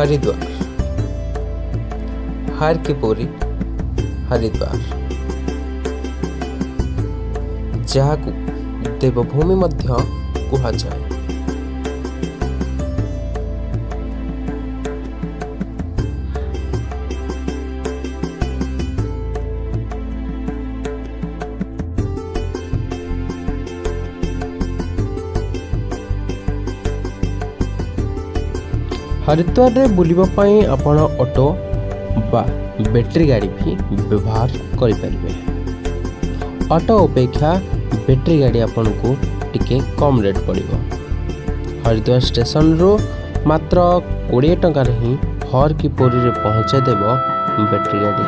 हरिद्वार। हर की पौरी हरिद्वार, जहाकू देवभूमि मध्य कुहाଯାଏ। हरिद्वार रे बुलिबा पई आपण ऑटो बा बैटरी गाड़ी भी व्यवहार करें। ऑटो अपेक्षा बैटरी गाड़ी आपन को टिके कम रेट पड़िबो। हरिद्वार स्टेशन रो मात्र 20 टଙ୍କା रे ही हर की पौरी रे पहुँचे देबो बैटरी गाड़ी।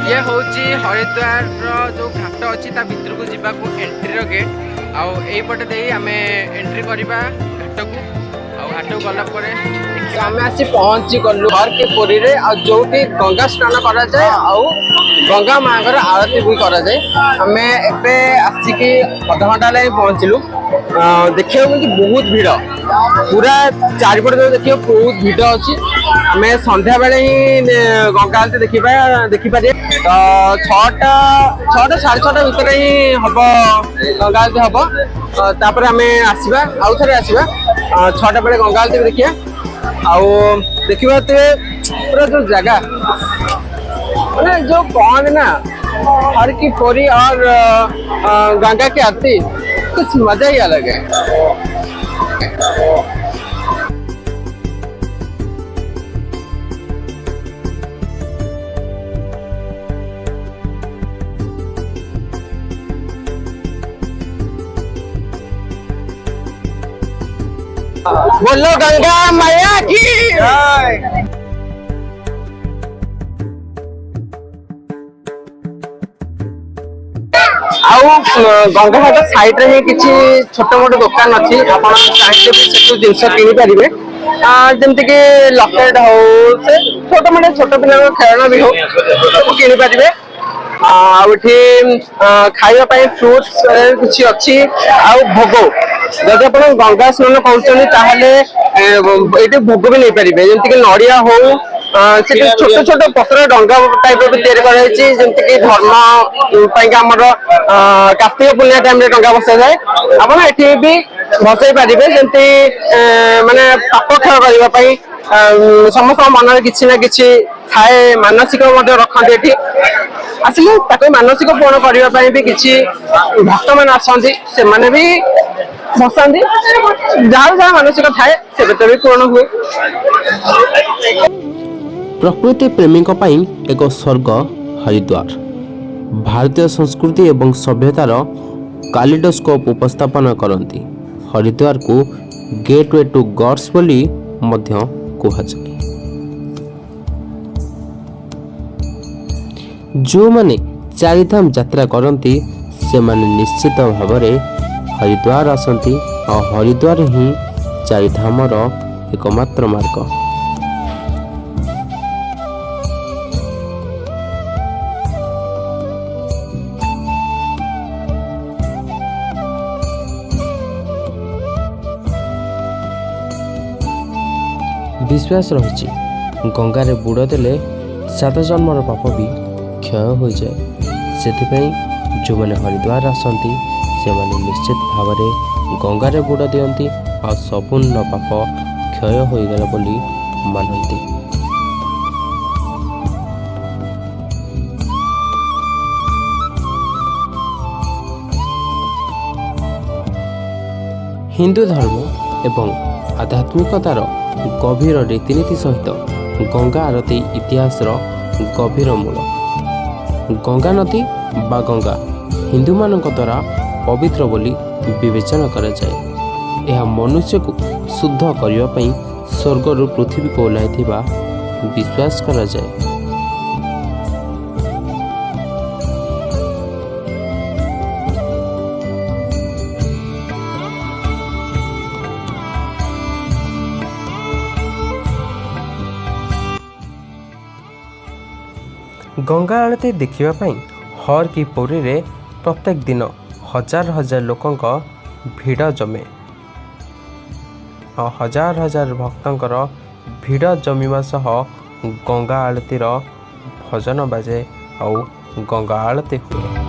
ये होची हरिद्वार जो घाट अच्छी भितर को जीवा को एंट्री रो गेट आईपटे दे आम एंट्री करवा घाट को घाट को गला आम आसी पहुँची गलु हर के पुरी रे जो भी गंगा स्नान करा जाए गंगा माँ आरती भी करा जाए। आम एबे आसिकी अध घंटा पहुँचलु देखिए बहुत भीड़ पूरा चारिपटे जो देखिए बहुत भीड़ अच्छी। आम संध्या बेले ही गंगा आरती देखिपारे तो 6टा 6:30 भितर ही हम गंगा आरती हम तापर आम आसवा आउ थे आसवा 6टा बेले गंगा आरती भी देखिए देखा पूरा जो जगह मैंने जो कहते ना हर की पौरी और गंगा की आरती कुछ मजा ही अलग है। बोलो गंगा मैया की गंगा घाट साइड रे किसी छोट मोट दुकान अच्छी आप चाहिए जिनस किनी पारे जमती कि लकेट हो से छोट मोटे छोट पिला खेलना भी हो सब किनी पारे खावाई फ्रुट्स किसी अच्छी भोग जब आप गंगा स्नान कर भोग भी नहीं पारे जमीक नड़िया हो छोट छोट पत्र डंगा टाइप जमीक धर्म कार्तिक पूर्णिमा टाइम डंगा बसा जाए आप भी भसई पारे जमी माने पाप क्षय करने समस्त मन किसी ना कि थाए मानसिक रखते ये आसिक मानसिक पूर्ण करने भी किसी भक्त मान आसती से माने भी भसाती जहाँ जहाँ मानसिक थाए से भी पूर्ण हुए। प्रकृति प्रेमी एक स्वर्ग हरिद्वार भारतीय संस्कृति एवं सभ्यतार कालिडोस्कोप उपस्थापन करती। हरिद्वार को गेटवे टू गॉड्स बोली मध्य कुहाଯାଏ। जो माने चारिधाम यात्रा करती से माने निश्चित भाव हरिद्वार आसती और हरिद्वार ही चारिधामर एकमात्र मार्ग। विश्वास रही गंगारे बुड़ देले 7 जन्मर पाप भी क्षय हो जाए। से जो मैंने हरिद्वार आसती से माने निश्चित भाव गंगारे बुड़ दियंती और संपूर्ण पाप क्षय हो गला बोली मानती। हिंदू धर्म एवं आध्यात्मिकतार गभीर रीतिनीति सहित गंगा आरती इतिहास गभीर मूल। गंगा नदी बा गंगा हिंदू मान द्वारा पवित्र बोली विवेचना करा जाए। यह मनुष्य को शुद्ध करने स्वर्गर पृथ्वी को ओह्लाइथिबा विश्वास करा जाए। गंगा आरती देखिबा पई हर की पुरी रे प्रत्येक दिन हजार हजार लोकंक भिड़ जमे हजार हजार भक्तंकर भिड़ जमीवा सह गंगा आरतीर भजन बाजे आउ गंगा आरती हुए।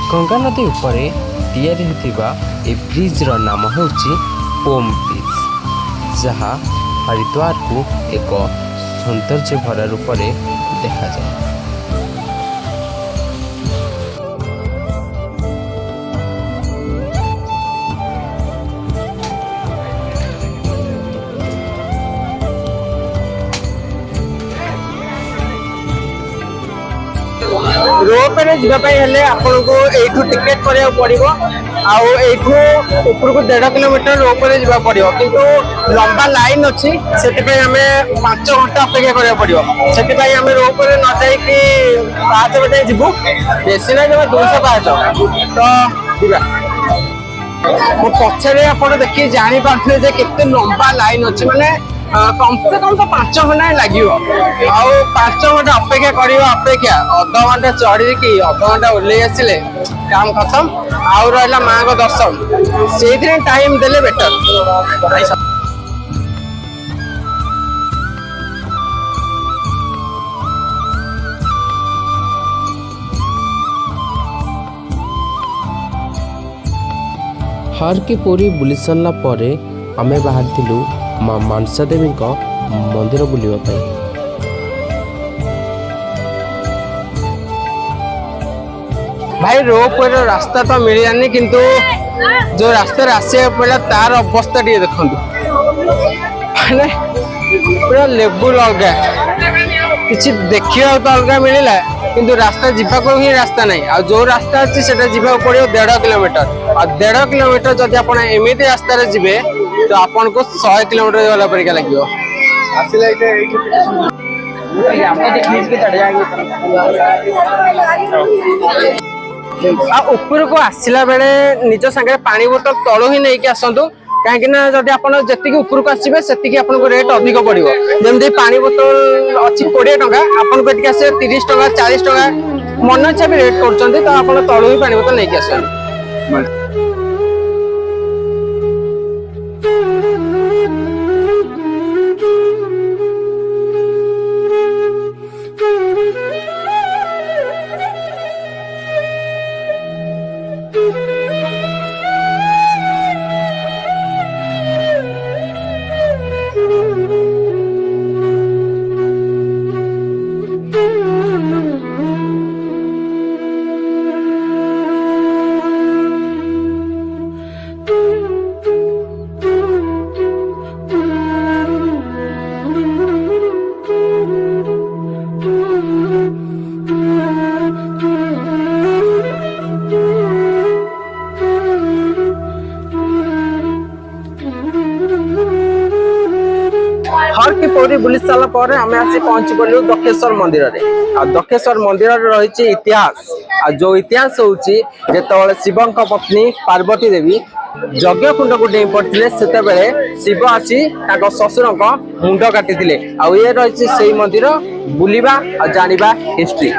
गंगा नदी उपरे तैयारी होतिबा ए ब्रिज रो नाम होची ओम ब्रिज, जहाँ हरिद्वार को एक सौंदर्य भरा रूप में देखा जाए। रोप रे जावाई हेले आपन को एठू टिकेट करिया पड़िबो आउ एठू ऊपर को 1.5 किलोमीटर रोप रे जावा पड़िबो, किंतु लंबा लाइन अछि सेति पे हमें 5 घंटा अपेक्षा करिया पड़िबो। सेति पे हमें रोप रे न जाई कि पाँच बजे जिबो, बेसी ना जमा 200 पाँच तो दिबा मो पछरे आपन देखि जानि पाथले जे केते लंबा लाइन अछि, माने कम से कम तो 5 घंटा लगियो आउ 5 घंटा अपेक्षा करियो अपेक्षा अध घंटा चढ़ी कि अध घंटा ओल्ले आसिले काम खत्म आउ रहला मां को दर्शन सेइथिरे टाइम देले बेटर। हर की पूरी बुली सरला परे आमे बाहर थिलु मां मानसा देवी को मंदिर बुलिबा पई। भाई रोप वे रास्ता तो मिलानी, किंतु जो रास्ता आसिया पड़ा तार अवस्था टी देखंतु, माने पूरा लेवल अलगा किछि देखियो तो अलगा मिलिला, किंतु रास्ता जीवा को ही रास्ता नहीं। आ जो रास्ता अछि सेटा जीवा पड़ियो 1.5 किलोमीटर, आ 1.5 किलोमीटर जदि आपण एमिति रास्ता रे जिवे तो आपण को 100 किलोमीटर वाला परिका लागियो। आसिला इते ऊपर को आसला बेले निज संगे पानी बोतल तलू ही नहीं कि आसतु, कहीं जब आप जी ऊपर को आसवे से आपको रेट अधिक पड़ो। जमी पानी बोतल अच्छी 20 टंका आपको ये आसे 30 टंका 40 टंका मन इच्छा भी रेट कर तो आप तलू ही पानी बोतल नहीं आस। हर की पौरी बुली सारा पर आमे आसी पहुंची गलु दक्षेश्वर मंदिर रे। आ दक्षेश्वर मंदिर रे रही इतिहास, आ जो इतिहास होची जेतबेले शिवंक पत्नी पार्वती देवी यज्ञ कुंड को डेई पड़थिले सेते बेले शिव आसी ताको ससुरक मुंड काटिथिले। आ ये रही सेही मंदिर बुलिबा आ जानिबा हिस्ट्री।